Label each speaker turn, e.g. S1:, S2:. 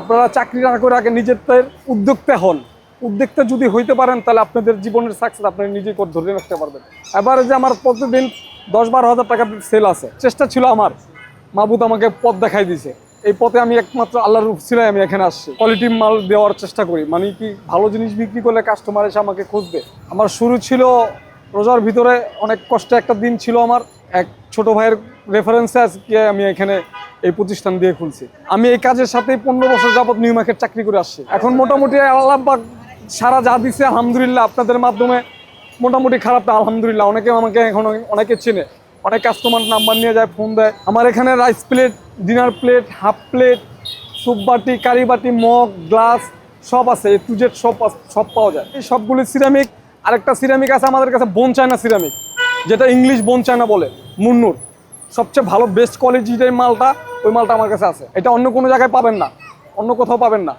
S1: আপনারা চাকরি না করে আগে নিজের উদ্যোক্তা হন। উদ্যোক্তা যদি হইতে পারেন তাহলে আপনাদের জীবনের সাকসেস আপনারা নিজেই করে ধরে রাখতে পারবেন। এবারে যে আমার প্রতিদিন 10-12 হাজার টাকার সেল আছে, চেষ্টা ছিল আমার, মাহবুদ আমাকে পথ দেখাই দিয়েছে। এই পথে আমি একমাত্র আল্লাহর ছিলাই আমি এখানে আসছি। কোয়ালিটি মাল দেওয়ার চেষ্টা করি, মানে কি ভালো জিনিস বিক্রি করলে কাস্টমার এসে আমাকে খুঁজবে। আমার শুরু ছিল রোজার ভিতরে, অনেক কষ্টে একটা দিন ছিল আমার। এক ছোট ভাইয়ের রেফারেন্সে আজকে আমি এখানে এই প্রতিষ্ঠান দিয়ে খুলছি। আমি এই কাজের সাথে 15 বছর যাবত নিউ মার্কেট চাকরি করে আসছি। এখন মোটামুটি আল্লাহ পাক সারা যা দিছে আলহামদুলিল্লাহ, আপনাদের মাধ্যমে মোটামুটি খারাপ না আলহামদুলিল্লাহ। অনেকে আমাকে এখন অনেকে চেনে, অনেক কাস্টমার নাম্বার নিয়ে যায়, ফোন দেয়। আমার এখানে rice plate, dinner plate, half plate, soup বাটি, কারি বাটি, মগ, গ্লাস সব আছে, এ টু জেড সব পাওয়া যায়। এই সবগুলি সিরামিক। আরেকটা সিরামিক আছে আমাদের কাছে, বোন চায়না সিরামিক, যেটা ইংলিশ বোন চায়না বলে, মুন্নুর। সবচেয়ে ভালো বেস্ট কোয়ালিটির মালটা, ওই মালটা আমার কাছে আছে। এটা অন্য কোনো জায়গায় পাবেন না, অন্য কোথাও পাবেন না।